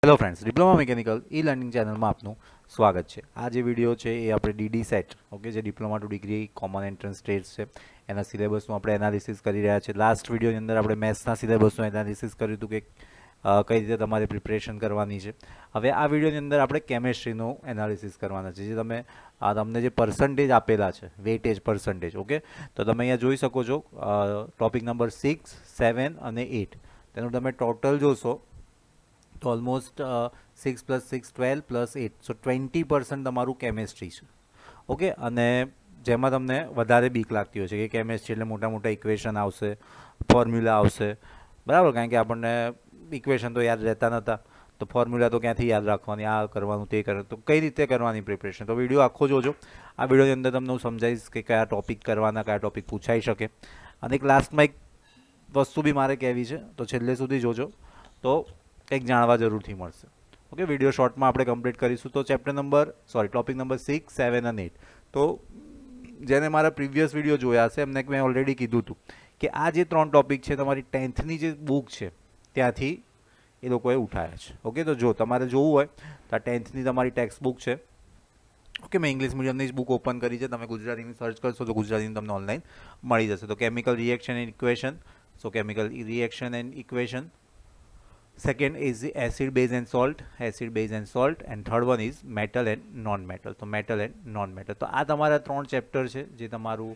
Hello friends, diploma mechanical e learning ચેનલમાં આપનું સ્વાગત છે. આ જે વિડીયો છે એ આપણે ડીડી સેટ ઓકે જે diploma to degree common entrance test છે એના સિલેબસનું આપણે એનાલિસિસ કરી રહ્યા છીએ. લાસ્ટ વિડીયોની અંદર આપણે મેથ્સના સિલેબસનું એનાલિસિસ કર્યું હતું કે કઈ રીતે તમારે પ્રિપરેશન કરવાની છે. હવે આ વિડીયોની અંદર આપણે કેમેસ્ટ્રીનું એનાલિસિસ કરવાના છે. જે તમને જે પર્સન્ટેજ આપેલા છે, વેટેજ પર્સન્ટેજ, ઓકે, તો તમે અહીંયા જોઈ શકો છો ટોપિક નંબર 6, 7 અને 8 તેનું તમે ટોટલ જોશો તો ઓલમોસ્ટ 6 + 6 12 + 8 સો 20% તમારું કેમેસ્ટ્રી છે. ઓકે, અને જેમાં તમને વધારે બીક લાગતી હોય છે કે કેમેસ્ટ્રી એટલે મોટા મોટા ઇક્વેશન આવશે, ફોર્મ્યુલા આવશે, બરાબર, કારણ કે આપણને ઇક્વેશન તો યાદ રહેતા નહોતા, તો ફોર્મ્યુલા તો ક્યાંથી યાદ રાખવાની, આ કરવાનું તે કરવાનું, તો કઈ રીતે કરવાની પ્રિપરેશન. તો વિડીયો આખો જોજો. આ વિડીયોની અંદર તમને હું સમજાવીશ કે કયા ટોપિક કરવાના, કયા ટોપિક પૂછાઈ શકે. અને એક લાસ્ટમાં એક વસ્તુ બી મારે કહેવી છે, તો છેલ્લે સુધી જોજો તો કંઈક જાણવા જરૂરથી મળશે. ઓકે, વિડીયો શોર્ટમાં આપણે કમ્પ્લીટ કરીશું. તો ટોપિક નંબર 6, 7 અને 8. તો જેને મારા પ્રીવિયસ વિડીયો જોયા હશે એમને મેં ઓલરેડી કીધું હતું કે આ જે 3 ટોપિક છે તમારી 10thની જે બુક છે ત્યાંથી એ લોકોએ ઉઠાયા છે. ઓકે, તો જો તમારે જોવું હોય તો આ 10thની તમારી ટેક્સ્ટ બુક છે. ઓકે, મેં ઇંગ્લિશ મીડિયમની જ બુક ઓપન કરી છે. તમે ગુજરાતીની સર્ચ કરશો તો ગુજરાતીની તમને ઓનલાઈન મળી જશે. તો chemical reaction and equation, chemical reaction and equation. Second is the acid, base and salt, and third one is metal and non-metal. તો metal and non-metal. તો આ તમારા 3 ચેપ્ટર છે જે તમારું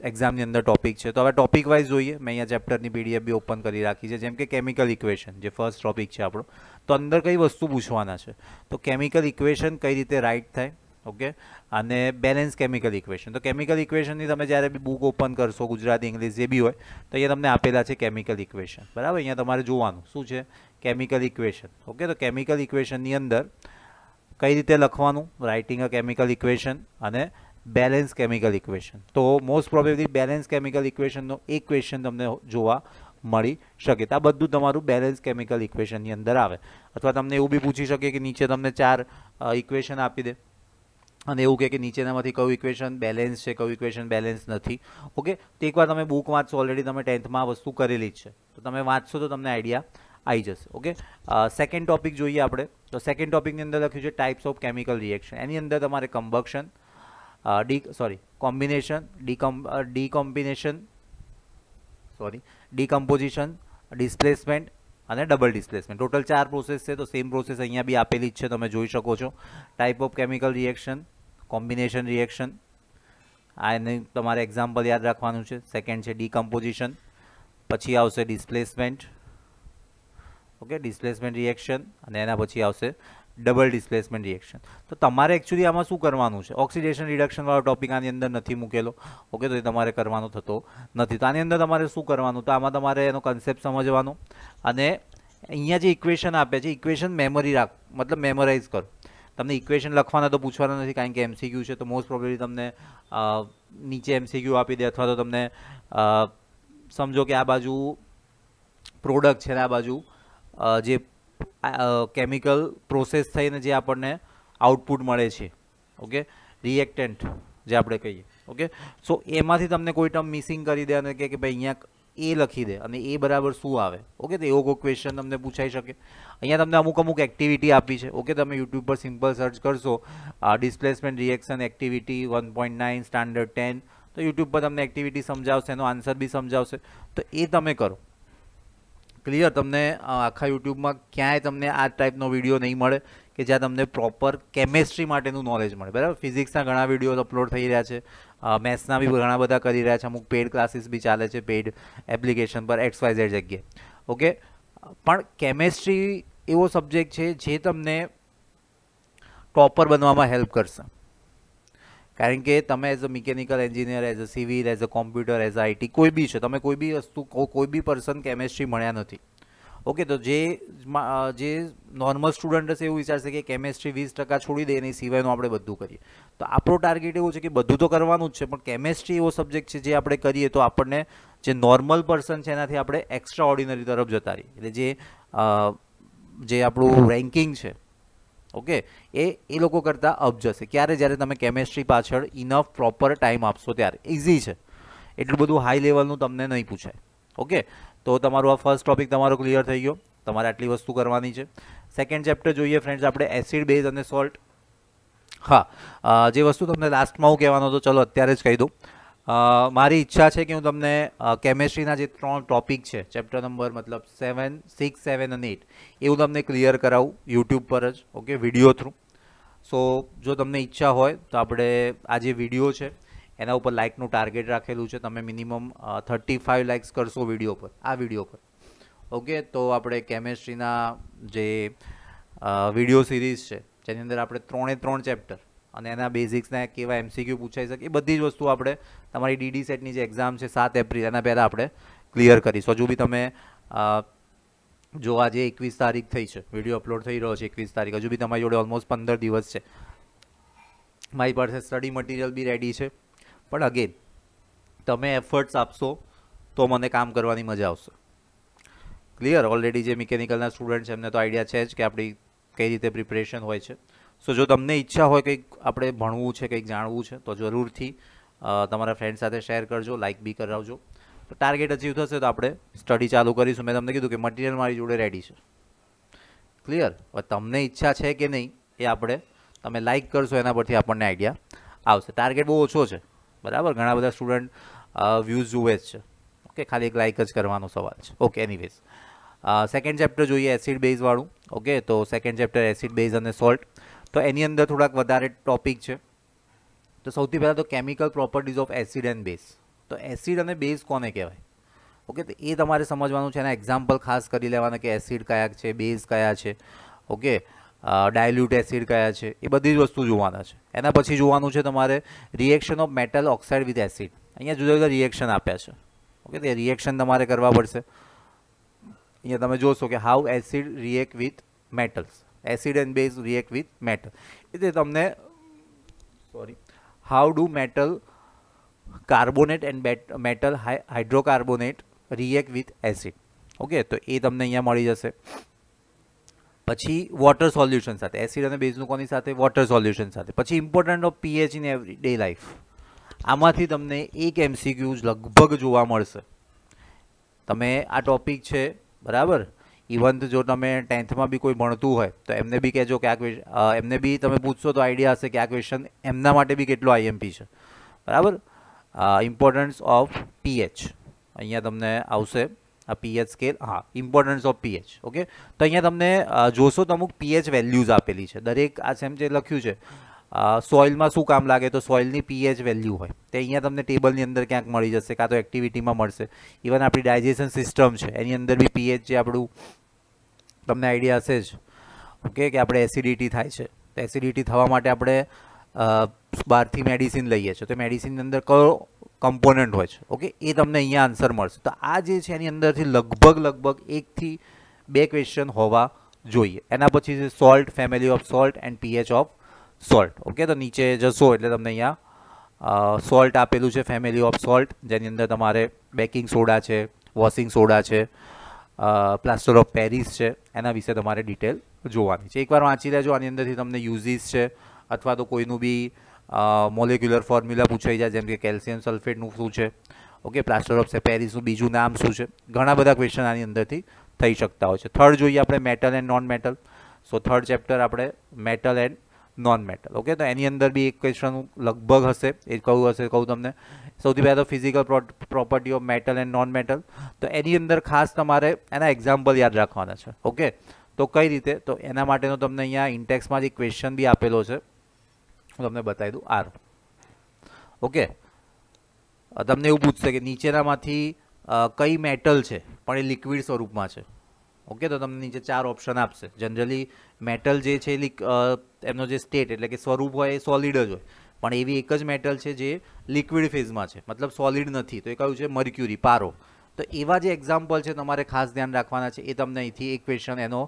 એક્ઝામની અંદર ટોપિક છે. તો હવે ટોપિક વાઇઝ જોઈએ. મેં અહીંયા ચેપ્ટરની પીડીએફ બી ઓપન કરી રાખી છે. જેમ કે કેમિકલ ઇક્વેશન જે ફર્સ્ટ ટોપિક છે આપણો, તો અંદર કઈ વસ્તુ પૂછવાના છે, તો કેમિકલ ઇક્વેશન કઈ રીતે રાઇટ થાય, ઓકે, અને બેલેન્સ કેમિકલ ઇક્વેશન. તો કેમિકલ ઇક્વેશનની તમે જ્યારે બી બુક ઓપન કરશો, ગુજરાતી ઇંગ્લિશ જે બી હોય, તો અહીંયા તમને આપેલા છે કેમિકલ ઇક્વેશન, બરાબર. અહીંયા તમારે જોવાનું શું છે, કેમિકલ ઇક્વેશન. ઓકે, તો કેમિકલ ઇક્વેશનની અંદર કઈ રીતે લખવાનું, રાઇટિંગ અ કેમિકલ ઇક્વેશન અને બેલેન્સ કેમિકલ ઇક્વેશન. તો મોસ્ટ પ્રોબેબલી બેલેન્સ કેમિકલ ઇક્વેશનનો એક ક્વેશ્ચન તમને જોવા મળી શકે. તો આ બધું તમારું બેલેન્સ કેમિકલ ઇક્વેશનની અંદર આવે. અથવા તમને એવું બી પૂછી શકે કે નીચે તમને 4 ઇક્વેશન આપી દે અને એવું કે નીચેનામાંથી કયું ઇક્વેશન બેલેન્સ છે, કયું ઇક્વેશન બેલેન્સ નથી. ઓકે, તો એકવાર તમે બુક વાંચશો, ઓલરેડી તમે 10thમાં આ વસ્તુ કરેલી જ છે, તો તમે વાંચશો તો તમને આઈડિયા આવી જશે. ઓકે, સેકન્ડ ટોપિક જોઈએ આપણે. તો સેકન્ડ ટોપિકની અંદર લખ્યું છે ટાઈપ્સ ઓફ કેમિકલ રિએક્શન. એની અંદર તમારે કમ્બક્શન, કોમ્બિનેશન, ડીકમ્પોઝિશન, ડિસ્પ્લેસમેન્ટ અને ડબલ ડિસ્પ્લેસમેન્ટ. ટોટલ 4 પ્રોસેસ છે. તો સેમ પ્રોસેસ અહીંયા બી આપેલી જ છે, તમે જોઈ શકો છો. Type of chemical reaction, combination reaction, આ એને તમારે એક્ઝામ્પલ યાદ રાખવાનું છે. સેકન્ડ છે ડીકમ્પોઝિશન, પછી આવશે ડિસ્પ્લેસમેન્ટ, ઓકે, ડિસ્પ્લેસમેન્ટ રિએક્શન, અને એના પછી આવશે ડબલ ડિસ્પ્લેસમેન્ટ રિએક્શન. તો તમારે એકચ્યુઅલી આમાં શું કરવાનું છે, ઓક્સિડેશન રિડક્શનવાળો ટોપિક આની અંદર નથી મૂકેલો. ઓકે, તો એ તમારે કરવાનો થતો નથી. તો આની અંદર તમારે શું કરવાનું, તો આમાં તમારે એનો કન્સેપ્ટ સમજવાનો, અને અહીંયા જે ઇક્વેશન આપે છે ઇક્વેશન મેમોરાઇઝ કરો. તમને ઇક્વેશન લખવાના તો પૂછવાના નથી, કારણ કે MCQ છે. તો મોસ્ટ પ્રોબેબલી તમને નીચે MCQ આપી દે, અથવા તો તમને સમજો કે આ બાજુ પ્રોડક્ટ છે ને આ બાજુ જે કેમિકલ પ્રોસેસ થઈને જે આપણને આઉટપુટ મળે છે, ઓકે, રિએક્ટન્ટ જે આપણે કહીએ. ઓકે, સો એમાંથી તમને કોઈ ટર્મ મિસિંગ કરી દે અને કે ભાઈ અહીંયા એ લખી દે અને એ બરાબર શું આવે. ઓકે, તો એવો કોઈ ક્વેશ્ચન તમને પૂછાઈ શકે. અહીંયા તમને અમુક એક્ટિવિટી આપી છે. ઓકે, તમે યુટ્યુબ પર સિમ્પલ સર્ચ કરશો ડિસ્પ્લેસમેન્ટ રિએક્શન એક્ટિવિટી 1.9 સ્ટાન્ડર્ડ 10, તો યુટ્યુબ પર તમને એક્ટિવિટી સમજાવશે, એનો આન્સર બી સમજાવશે. તો એ તમે કરો. ક્લિયર? તમને આખા યુટ્યુબમાં ક્યાંય તમને આ ટાઈપનો વિડીયો નહીં મળે કે જ્યાં તમને પ્રોપર કેમેસ્ટ્રી માટેનું નોલેજ મળે, બરાબર. ફિઝિક્સના ઘણા વિડીયો અપલોડ થઈ રહ્યા છે, મેથ્સના બી ઘણા બધા કરી રહ્યા છે, અમુક પેડ ક્લાસીસ બી ચાલે છે પેડ એપ્લિકેશન પર XYZ જગ્યાએ. ઓકે, પણ કેમેસ્ટ્રી એવો સબ્જેક્ટ છે જે તમને ટોપર બનવામાં હેલ્પ કરશે. કારણ કે તમે as a mechanical engineer, as a civil, as a computer, as a IT કોઈ બી છે, તમે કોઈ બી વસ્તુ, કોઈ બી પર્સન કેમેસ્ટ્રી ભણ્યા નથી. ઓકે, તો જે નોર્મલ સ્ટુડન્ટ હશે એવું વિચારશે કે કેમેસ્ટ્રી 20% છોડી દે, એની સિવાયનું આપણે બધું કરીએ. તો આપણો ટાર્ગેટ એવું છે કે બધું તો કરવાનું જ છે, પણ કેમેસ્ટ્રી એવો સબ્જેક્ટ છે જે આપણે કરીએ તો આપણને જે નોર્મલ પર્સન છે એનાથી આપણે એક્સ્ટ્રા ઓર્ડિનરી તરફ જતા રહીએ. એટલે જે આપણું રેન્કિંગ છે, ઓકે, એ લોકો કરતાં અપ જશે. ક્યારે? જ્યારે તમે કેમેસ્ટ્રી પાછળ ઇનફ પ્રોપર ટાઈમ આપશો ત્યારે. ઇઝી છે, એટલું બધું હાઈ લેવલનું તમને નહીં પૂછાય. ઓકે, તો તમારું આ ફર્સ્ટ ટોપિક તમારો ક્લિયર થઈ ગયો. તમારે આટલી વસ્તુ કરવાની છે. સેકન્ડ ચેપ્ટર જોઈએ ફ્રેન્ડ્સ આપણે એસિડ બેઝ અને સોલ્ટ. હા, જે વસ્તુ તમને લાસ્ટમાં હું કહેવાનો હતો ચલો અત્યારે જ કહી દઉં. મારી ઈચ્છા છે કે હું તમને કેમેસ્ટ્રીના જે 3 ટોપિક છે ચેપ્ટર નંબર મતલબ 7, 6, 7 અને 8 એ હું તમને ક્લિયર કરાવું યુટ્યુબ પર જ, ઓકે, વિડીયો થ્રુ. સો જો તમને ઈચ્છા હોય તો આપણે આ જે વિડીયો છે એના ઉપર લાઇકનું ટાર્ગેટ રાખેલું છે. તમે મિનિમમ 35 લાઇક્સ કરશો વિડીયો પર, આ વિડીયો પર, ઓકે, તો આપણે કેમેસ્ટ્રીના જે વિડીયો સિરીઝ છે જેની અંદર આપણે 3 ચેપ્ટર અને એના બેઝિક્સના કેવા MCQ પૂછાઈ શકે એ બધી જ વસ્તુ આપણે તમારી DD સેટની જે એક્ઝામ છે 7 એપ્રિલ એના પહેલાં આપણે ક્લિયર કરીશું. હજુ બી તમે જો આજે 21 તારીખ થઈ છે, વિડીયો અપલોડ થઈ રહ્યો છે 21 તારીખ, હજુ બી તમારી જોડે ઓલમોસ્ટ 15 દિવસ છે. મારી પાસે સ્ટડી મટીરિયલ બી રેડી છે, પણ અગેન તમે એફર્ટ્સ આપશો તો મને કામ કરવાની મજા આવશે. ક્લિયર? ઓલરેડી જે મિકેનિકલના સ્ટુડન્ટ છે એમને તો આઈડિયા છે જ કે આપણી કઈ રીતે પ્રિપરેશન હોય છે. સો જો તમને ઈચ્છા હોય કંઈક આપણે ભણવું છે, કંઈક જાણવું છે તો જરૂરથી તમારા ફ્રેન્ડ સાથે શેર કરજો, લાઇક બી કરાવજો. તો ટાર્ગેટ અચીવ થશે તો આપણે સ્ટડી ચાલુ કરીશું. મેં તમને કીધું કે મટીરિયલ મારી જોડે રેડી છે. ક્લિયર? હવે તમને ઈચ્છા છે કે નહીં એ આપણે તમે લાઇક કરશો એના પરથી આપણને આઈડિયા આવશે. ટાર્ગેટ બહુ ઓછો છે, બરાબર? ઘણા બધા સ્ટુડન્ટ વ્યૂઝ જુએ જ છે, ઓકે, ખાલી એક લાઇક જ કરવાનો સવાલ છે. ઓકે, એનીવેઝ સેકન્ડ ચેપ્ટર જોઈએ એસિડ બેઝવાળું, ઓકે. તો સેકન્ડ ચેપ્ટર એસિડ બેઝ અને સોલ્ટ. તો એની અંદર થોડાક વધારે ટોપિક છે. તો સૌથી પહેલાં તો chemical properties of acid and base. તો એસિડ અને બેઝ કોને કહેવાય, ઓકે, તો એ તમારે સમજવાનું છે. એના એક્ઝામ્પલ ખાસ કરી લેવાના કે એસિડ કયા છે, બેઝ કયા છે, ઓકે, ડાયલ્યુટ એસિડ કયા છે, એ બધી જ વસ્તુ જોવાના છે. એના પછી જોવાનું છે તમારે reaction of metal oxide with acid. અહીંયા જુદા જુદા રિએક્શન આપ્યા છે, ઓકે, તે રિએક્શન તમારે કરવા પડશે. અહીંયા તમે જોશો કે how acid react with metals, acid and base react with metal. એટલે તમને how do metal carbonate and metal hydrocarbonate react with acid, okay, તો એ તમને અહીંયા મળી જશે. પછી વોટર સોલ્યુશન સાથે, એસિડ અને બેઝનું કોની સાથે? વોટર સોલ્યુશન સાથે. પછી important of pH in every day life. આમાંથી તમને એક MCQ લગભગ જોવા મળશે. તમે આ ટોપિક છે, બરાબર, ઇવન જો તમે 10thમાં બી કોઈ ભણતું હોય તો એમને બી કહેજો કે આ એમને બી તમે પૂછશો તો આઈડિયા હશે કે આ ક્વેશ્ચન એમના માટે બી કેટલો IMP છે, બરાબર. ઇમ્પોર્ટન્સ ઓફ pH અહીંયા તમને આવશે, આ pH સ્કેલ, હા, ઇમ્પોર્ટન્સ ઓફ pH, ઓકે. તો અહીંયા તમને જોશો તો અમુક pH વેલ્યુઝ આપેલી છે દરેક. આ સેમ જે લખ્યું છે સોઇલમાં શું કામ લાગે તો સોઇલની pH વેલ્યુ હોય તે અહીંયા તમને ટેબલની અંદર ક્યાંક મળી જશે, કાં તો એક્ટિવિટીમાં મળશે. ઇવન આપણી ડાયજેશન સિસ્ટમ છે એની અંદર બી pH જે આપણું તમને આઈડિયા હશે જ, ઓકે, કે આપણે એસિડિટી થાય છે તો એસિડિટી થવા માટે આપણે બહારથી મેડિસિન લઈએ છીએ તો મેડિસિનની અંદર કયો કમ્પોનન્ટ હોય છે, ઓકે, એ તમને અહીંયા આન્સર મળશે. તો આ જે છે એની અંદરથી લગભગ 1 થી 2 ક્વેશ્ચન હોવા જોઈએ. એના પછી છે salt, family of salt and pH of salt, okay. તો નીચે જશો એટલે તમને અહીંયા સોલ્ટ આપેલું છે, ફેમિલી ઓફ સોલ્ટ, જેની અંદર તમારે બેકિંગ સોડા છે, વોશિંગ સોડા છે, પ્લાસ્ટર ઓફ પેરિસ છે, એના વિશે તમારે ડિટેલ જોવાની છે. એકવાર વાંચી લેજો. આની અંદરથી તમને યુઝીસ છે અથવા તો કોઈનું બી મોલેક્યુલર ફોર્મ્યુલા પૂછાઈ જાય, જેમ કે કેલ્શિયમ સલ્ફેટનું શું છે, ઓકે, પ્લાસ્ટર ઓફ પેરિસનું બીજું નામ શું છે. ઘણા બધા ક્વેશ્ચન આની અંદરથી થઈ શકતા હોય છે. થર્ડ જોઈએ આપણે metal and non metal. So third chapter આપણે metal and non metal, okay. તો એની અંદર બી એક ક્વેશ્ચન લગભગ હશે, એ કયું હશે કહું તમને. સૌથી પહેલાં તો physical property of metal and non metal. તો એની અંદર ખાસ તમારે એના એક્ઝામ્પલ યાદ રાખવાના છે, ઓકે. તો કઈ રીતે? તો એના માટેનો તમને અહીંયા ઇન્ટેક્સમાં જે ક્વેશ્ચન બી આપેલો છે હું તમને બતાવી દઉં. આર, ઓકે. તમને એવું પૂછશે કે નીચેનામાંથી કઈ મેટલ છે પણ એ લિક્વિડ સ્વરૂપમાં છે, ઓકે. તો તમને નીચે 4 ઓપ્શન આપશે. જનરલી મેટલ જે છે એમનો જે સ્ટેટ એટલે કે સ્વરૂપ હોય એ સોલિડ જ હોય, પણ એવી એક જ મેટલ છે જે લિક્વિડ ફેઝમાં છે, મતલબ સોલિડ નથી. તો એ કયું છે? મર્ક્યુરી, પારો. તો એવા જે એક્ઝામ્પલ છે તમારે ખાસ ધ્યાન રાખવાના છે. એ તમને અહીંથી એક ક્વેશ્ચન એનો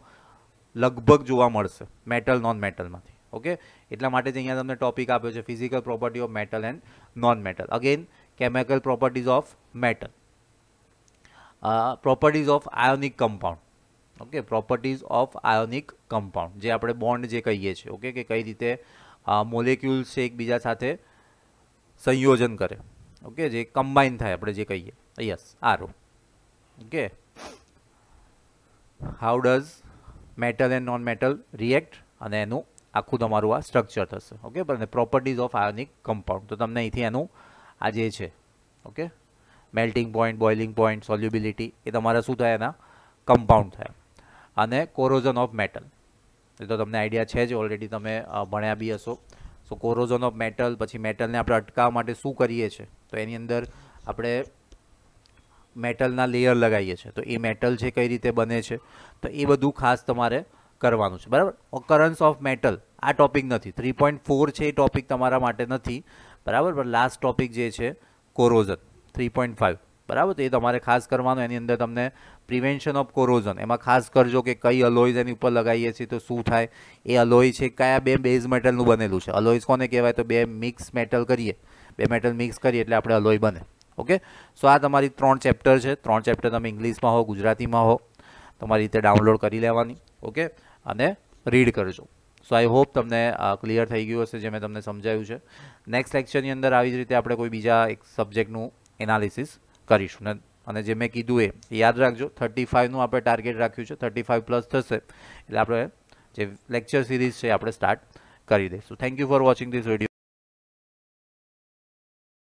લગભગ જોવા મળશે મેટલ નોન મેટલમાંથી, ઓકે. એટલા માટે જ અહીંયા તમને ટોપિક આપ્યો છે physical property of metal and non metal. Again chemical properties of metal, properties of ionic compound, okay, properties of ionic compound, જે આપણે બોન્ડ જે કહીએ છીએ, ઓકે, કે કઈ રીતે મોલેક્યુલ્સ છે એકબીજા સાથે સંયોજન કરે, ઓકે, જે કમ્બાઈન થાય આપણે જે કહીએ. યસ, આરો, okay. How does metal and non metal react, અને એનું આખું તમારું આ સ્ટ્રક્ચર થશે. ઓકે, પણ પ્રોપર્ટીઝ ઓફ આયોનિક કમ્પાઉન્ડ, તો તમને અહીંથી એનું આ જે છે okay melting point, boiling point, solubility એ તમારા શું થાય એના કમ્પાઉન્ડ થાય. અને કોરોઝન ઓફ મેટલ એ તો તમને આઈડિયા છે જ, ઓલરેડી તમે ભણ્યા બી હશો. સો કોરોઝન ઓફ મેટલ, પછી મેટલને આપણે અટકાવવા માટે શું કરીએ છીએ, તો એની અંદર આપણે મેટલના લેયર લગાવીએ છીએ. તો એ મેટલ છે કઈ રીતે બને છે, તો એ બધું ખાસ તમારે કરવાનું છે. બરાબર. ઓકરન્સ ઓફ મેટલ આ ટોપિક નથી, 3.4 છે એ ટોપિક તમારા માટે નથી. બરાબર. પણ લાસ્ટ ટોપિક જે છે કોરોઝન 3.5, બરાબર, તો એ તમારે ખાસ કરવાનું. એની અંદર તમને પ્રિવેન્શન ઓફ કોરોઝન, એમાં ખાસ કરજો કે કઈ અલોઈઝ એની ઉપર લગાવીએ છીએ તો શું થાય. એ અલોય છે કયા બે બેઝ મેટલનું બનેલું છે. અલોઈઝ કોને કહેવાય, તો બે મિક્સ મેટલ કરીએ, બે મેટલ મિક્સ કરીએ એટલે આપણે અલોય બને. ઓકે, સો આ તમારી 3 ચેપ્ટર છે. 3 ચેપ્ટર તમે ઇંગ્લિશમાં હો, ગુજરાતીમાં હો, તમારી રીતે ડાઉનલોડ કરી લેવાની. ઓકે, અને રીડ કરજો. સો આઈ હોપ તમને ક્લિયર થઈ ગયું હશે જે મેં તમને સમજાવ્યું છે. નેક્સ્ટ લેક્ચરની અંદર આવી જ રીતે આપણે કોઈ બીજા એક સબ્જેક્ટનું એનાલિસિસ કરીશું. અને જે મેં કીધું એ યાદ રાખજો, 35નું આપણે ટાર્ગેટ રાખ્યું છે. 35 પ્લસ થશે એટલે આપણે જે લેક્ચર સિરીઝ છે આપણે સ્ટાર્ટ કરી દઈશું. Thank you for watching this video.